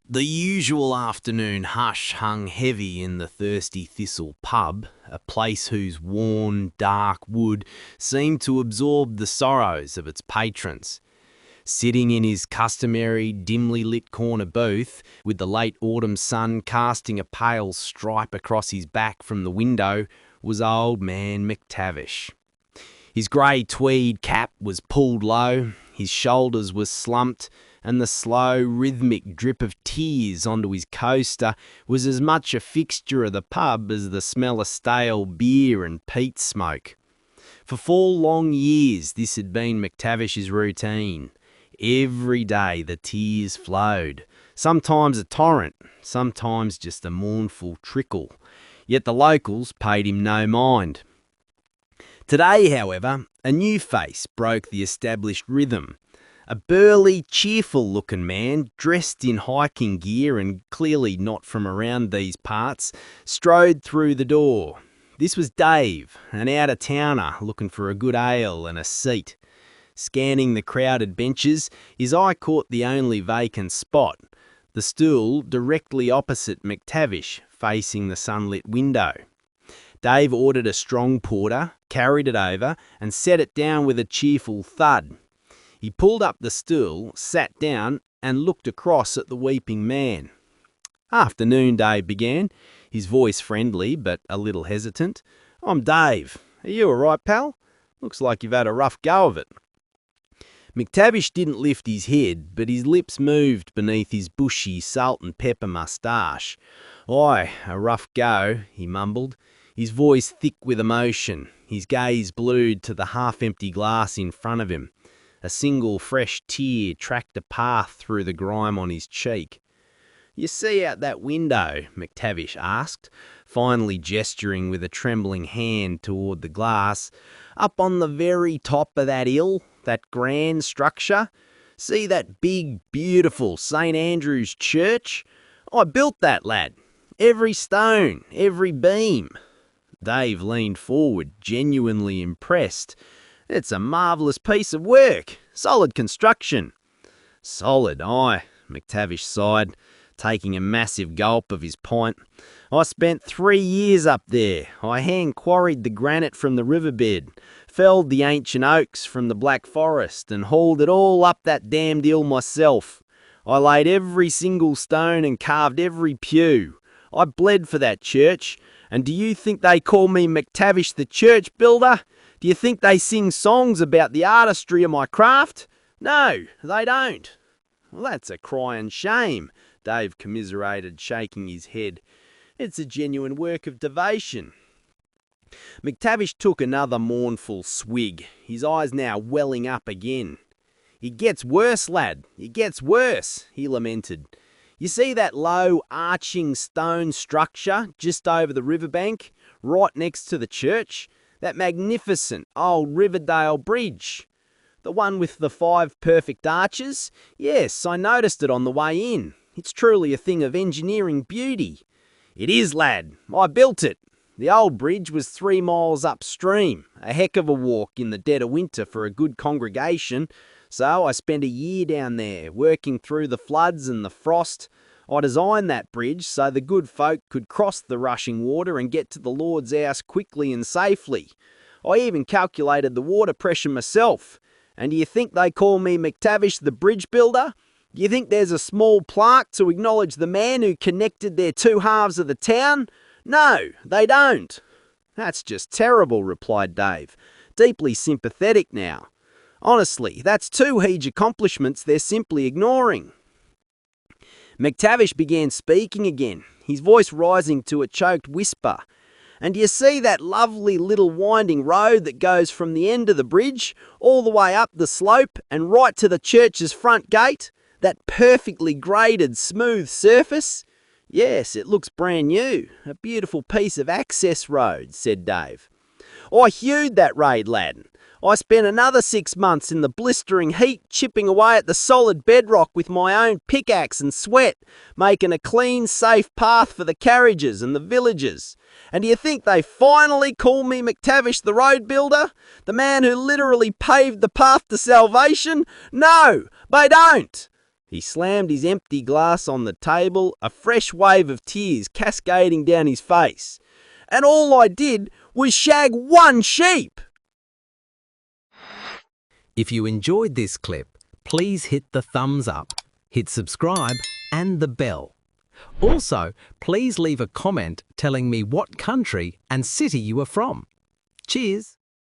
The usual afternoon hush hung heavy in the Thirsty Thistle pub, a place whose worn, dark wood seemed to absorb the sorrows of its patrons. Sitting in his customary dimly lit corner booth, with the late autumn sun casting a pale stripe across his back from the window, was old man McTavish. His grey tweed cap was pulled low, his shoulders were slumped, and the slow, rhythmic drip of tears onto his coaster was as much a fixture of the pub as the smell of stale beer and peat smoke. For 4 long years this had been McTavish's routine. Every day the tears flowed, sometimes a torrent, sometimes just a mournful trickle. Yet the locals paid him no mind. Today, however, a new face broke the established rhythm. A burly, cheerful-looking man, dressed in hiking gear and clearly not from around these parts, strode through the door. This was Dave, an out-of-towner looking for a good ale and a seat. Scanning the crowded benches, his eye caught the only vacant spot, the stool directly opposite McTavish, facing the sunlit window. Dave ordered a strong porter, carried it over, and set it down with a cheerful thud. He pulled up the stool, sat down, and looked across at the weeping man. "Afternoon," Dave began, his voice friendly but a little hesitant. "I'm Dave. Are you all right, pal? Looks like you've had a rough go of it." McTavish didn't lift his head, but his lips moved beneath his bushy salt and pepper moustache. "Aye, a rough go," he mumbled, his voice thick with emotion, his gaze glued to the half-empty glass in front of him. A single fresh tear tracked a path through the grime on his cheek. "You see out that window?" McTavish asked, finally gesturing with a trembling hand toward the glass. "Up on the very top of that hill, that grand structure? See that big, beautiful St. Andrew's Church? I built that, lad. Every stone, every beam." Dave leaned forward, genuinely impressed. "It's a marvellous piece of work. Solid construction." "Solid, aye," McTavish sighed, taking a massive gulp of his pint. "I spent 3 years up there. I hand-quarried the granite from the riverbed, felled the ancient oaks from the Black Forest, and hauled it all up that damned hill myself. I laid every single stone and carved every pew. I bled for that church, and do you think they call me McTavish the church builder? Do you think they sing songs about the artistry of my craft? No, they don't." "Well, that's a crying shame," Dave commiserated, shaking his head. "It's a genuine work of devotion." McTavish took another mournful swig, his eyes now welling up again. "It gets worse, lad, it gets worse," he lamented. "You see that low, arching stone structure just over the riverbank, right next to the church? That magnificent old Riverdale Bridge? The one with the 5 perfect arches? Yes, I noticed it on the way in. It's truly a thing of engineering beauty." "It is, lad. I built it. The old bridge was 3 miles upstream, a heck of a walk in the dead of winter for a good congregation, so I spent a year down there, working through the floods and the frost. I designed that bridge so the good folk could cross the rushing water and get to the Lord's house quickly and safely. I even calculated the water pressure myself. And do you think they call me McTavish the bridge builder? Do you think there's a small plaque to acknowledge the man who connected their 2 halves of the town? No, they don't." "That's just terrible," replied Dave, deeply sympathetic now. "Honestly, that's 2 huge accomplishments they're simply ignoring." McTavish began speaking again, his voice rising to a choked whisper. "And do you see that lovely little winding road that goes from the end of the bridge all the way up the slope and right to the church's front gate? That perfectly graded, smooth surface? Yes, it looks brand new. A beautiful piece of access road," said Dave. "I hewed that road, lad. I spent another 6 months in the blistering heat chipping away at the solid bedrock with my own pickaxe and sweat, making a clean, safe path for the carriages and the villagers. And do you think they finally call me McTavish the road builder? The man who literally paved the path to salvation? No, they don't." He slammed his empty glass on the table, a fresh wave of tears cascading down his face. And all I did was shag one sheep! If you enjoyed this clip, please hit the thumbs up, hit subscribe and the bell. Also, please leave a comment telling me what country and city you are from. Cheers!